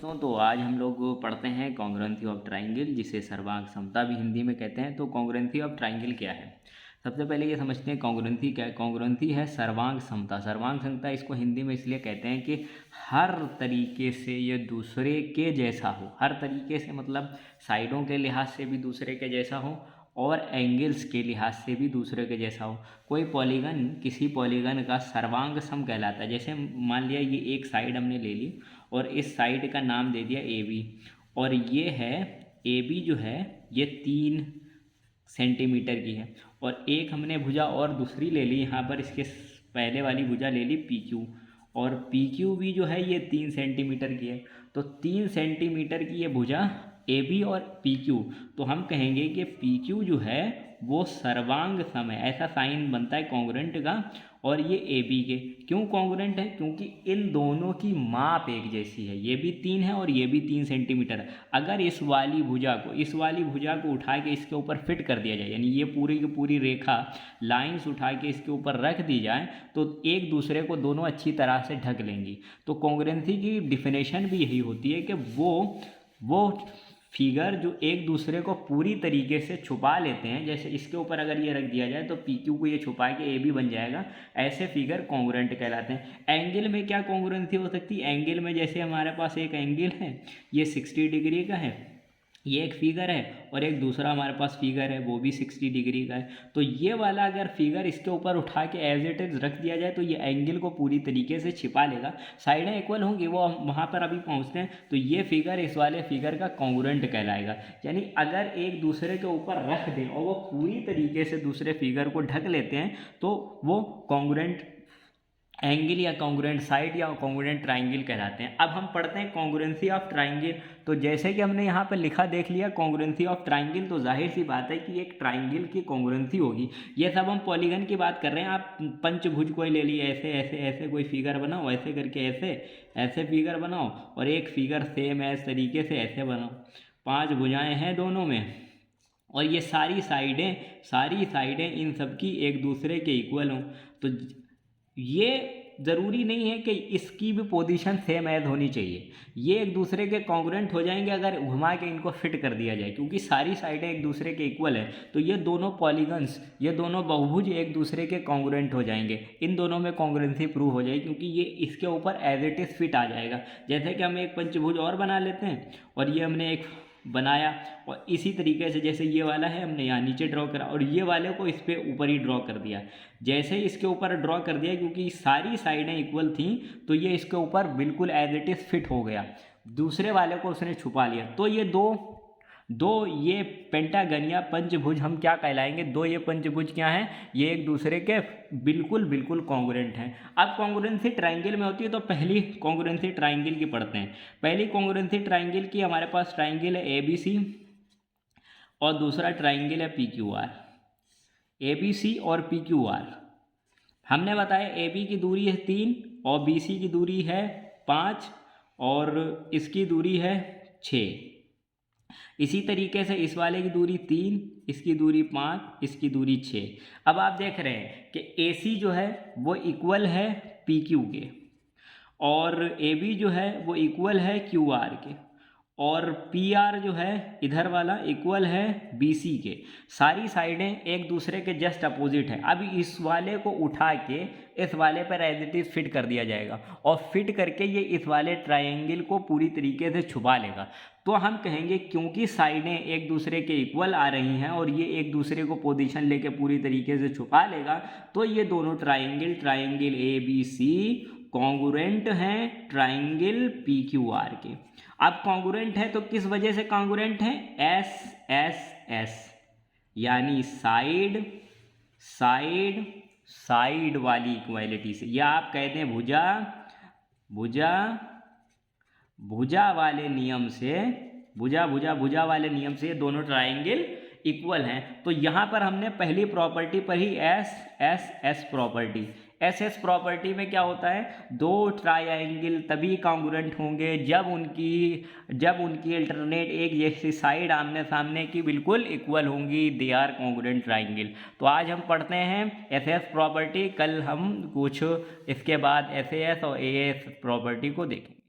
दोस्तों, तो आज हम लोग पढ़ते हैं कॉन्ग्रुएंसी ऑफ ट्राइंगल, जिसे सर्वांग समता भी हिंदी में कहते हैं। तो कॉन्ग्रुएंसी ऑफ ट्राइंगल क्या है? सबसे पहले ये समझते हैं कॉन्ग्रुएंसी क्या है। कॉन्ग्रुएंसी है सर्वांग समता। सर्वांग समता इसको हिंदी में इसलिए कहते हैं कि हर तरीके से ये दूसरे के जैसा हो। हर तरीके से मतलब साइडों के लिहाज से भी दूसरे के जैसा हो और एंगल्स के लिहाज से भी दूसरे के जैसा हो। कोई पॉलीगन किसी पॉलीगन का सर्वांग सम कहलाता है। जैसे मान लिया ये एक साइड हमने ले ली और इस साइड का नाम दे दिया ए बी, और ये है ए बी जो है ये 3 सेंटीमीटर की है, और एक हमने भुजा और दूसरी ले ली यहाँ पर, इसके पहले वाली भुजा ले ली पी क्यू, और पी क्यू भी जो है ये 3 सेंटीमीटर की है। तो 3 सेंटीमीटर की ये भुजा ए बी और पी क्यू, तो हम कहेंगे कि पी क्यू जो है वो सर्वांग सम है। ऐसा साइन बनता है कॉन्ग्रुएंट का। और ये ए बी के क्यों कॉन्ग्रुएंट है? क्योंकि इन दोनों की माप एक जैसी है। ये भी 3 है और ये भी 3 सेंटीमीटर है। अगर इस वाली भुजा को उठा के इसके ऊपर फिट कर दिया जाए, यानी ये पूरी की पूरी रेखा लाइंस उठा के इसके ऊपर रख दी जाए, तो एक दूसरे को दोनों अच्छी तरह से ढक लेंगी। तो कॉन्ग्रुएंसी की डिफिनेशन भी यही होती है कि वो फिगर जो एक दूसरे को पूरी तरीके से छुपा लेते हैं। जैसे इसके ऊपर अगर ये रख दिया जाए तो पी क्यू को ये छुपा के ए बी बन जाएगा। ऐसे फिगर कॉन्ग्रुएंट कहलाते हैं। एंगल में क्या कॉन्ग्रुएंसी हो सकती है? एंगल में जैसे हमारे पास एक एंगल है, ये 60 डिग्री का है, ये एक फिगर है, और एक दूसरा हमारे पास फिगर है वो भी 60 डिग्री का है। तो ये वाला अगर फिगर इसके ऊपर उठा के एज इट इज रख दिया जाए तो ये एंगल को पूरी तरीके से छिपा लेगा। साइडें इक्वल होंगी, वो हम वहाँ पर अभी पहुँचते हैं। तो ये फिगर इस वाले फिगर का कॉन्ग्रुएंट कहलाएगा। यानी अगर एक दूसरे के ऊपर रख दें और वो पूरी तरीके से दूसरे फिगर को ढक लेते हैं तो वो कॉन्ग्रुएंट एंगल या कॉन्ग्रुएंट साइड या कॉन्ग्रुएंट ट्राइंगल कहलाते हैं। अब हम पढ़ते हैं कॉन्ग्रुएंसी ऑफ ट्राइंगल। तो जैसे कि हमने यहाँ पर लिखा देख लिया कॉन्ग्रुएंसी ऑफ ट्राइंगल, तो जाहिर सी बात है कि एक ट्राइंगल की कॉन्ग्रुएंसी होगी। ये सब हम पॉलीगन की बात कर रहे हैं। आप पंचभुज कोई ले लिए, ऐसे ऐसे ऐसे कोई फिगर बनाओ, ऐसे करके ऐसे ऐसे फिगर बनाओ, और एक फिगर सेम ऐसे तरीके से ऐसे बनाओ। 5 भुजाएँ हैं दोनों में, और ये सारी साइडें इन सब की एक दूसरे के इक्वल हों। तो ये ज़रूरी नहीं है कि इसकी भी पोजीशन सेम एज होनी चाहिए। ये एक दूसरे के कॉन्ग्रुएंट हो जाएंगे अगर घुमा के इनको फिट कर दिया जाए, क्योंकि सारी साइडें एक दूसरे के इक्वल है। तो ये दोनों पॉलीगन्स, ये दोनों बहुभुज एक दूसरे के कॉन्ग्रुएंट हो जाएंगे। इन दोनों में कॉन्ग्रुएंसी प्रूव हो जाएगी, क्योंकि ये इसके ऊपर एज इट इज़ फिट आ जाएगा। जैसे कि हम एक पंचभुज और बना लेते हैं, और ये हमने एक बनाया, और इसी तरीके से जैसे ये वाला है हमने यहाँ नीचे ड्रॉ करा, और ये वाले को इस पे ऊपर ही ड्रॉ कर दिया। जैसे इसके ऊपर ड्रॉ कर दिया, क्योंकि सारी साइडें इक्वल थी, तो ये इसके ऊपर बिल्कुल एज इट इज़ फिट हो गया। दूसरे वाले को उसने छुपा लिया। तो ये दो ये पेंटागन या पंचभुज हम क्या कहलाएंगे? दो ये पंचभुज क्या हैं? ये एक दूसरे के बिल्कुल कॉन्ग्रुएंट हैं। अब कॉन्ग्रुएंसी ट्राइंगल में होती है, तो पहली कॉन्ग्रुएंसी ट्राइंगल की पढ़ते हैं। पहली कॉन्ग्रुएंसी ट्राइंगल की हमारे पास ट्राइंगल है ए बी सी, और दूसरा ट्राइंगल है P Q R. A B C और पी क्यू आर हमने बताया ए बी की दूरी है 3 और बी सी की दूरी है 5 और इसकी दूरी है 6। इसी तरीके से इस वाले की दूरी 3, इसकी दूरी 5, इसकी दूरी 6। अब आप देख रहे हैं कि ए सी जो है वो इक्वल है पी क्यू के, और ए बी जो है वो इक्वल है क्यू आर के, और पी आर जो है इधर वाला इक्वल है बी सी के। सारी साइडें एक दूसरे के जस्ट अपोजिट है। अब इस वाले को उठा के इस वाले पर एज इट इज फिट कर दिया जाएगा, और फिट करके ये इस वाले ट्रायंगल को पूरी तरीके से छुपा लेगा। तो हम कहेंगे क्योंकि साइडें एक दूसरे के इक्वल आ रही हैं और ये एक दूसरे को पोजीशन लेके पूरी तरीके से छुपा लेगा, तो ये दोनों triangle A B C congruent हैं ट्रायंगल पी क्यू आर के। अब कॉन्ग्रुएंट है तो किस वजह से कॉन्ग्रुएंट है? एस एस एस, यानी साइड वाली इक्वालिटी से, या आप कहते हैं भुजा वाले नियम से, भुजा वाले नियम से दोनों ट्रायंगल इक्वल हैं। तो यहाँ पर हमने पहली प्रॉपर्टी पर ही एस प्रॉपर्टी। एस प्रॉपर्टी में क्या होता है? दो ट्रायंगल तभी कॉन्ग्रुएंट होंगे जब उनकी अल्टरनेट एक जैसी साइड आमने सामने की बिल्कुल इक्वल होंगी। They are congruent triangle. तो आज हम पढ़ते हैं एस प्रॉपर्टी, कल हम कुछ इसके बाद एस और ए प्रॉपर्टी को देखेंगे।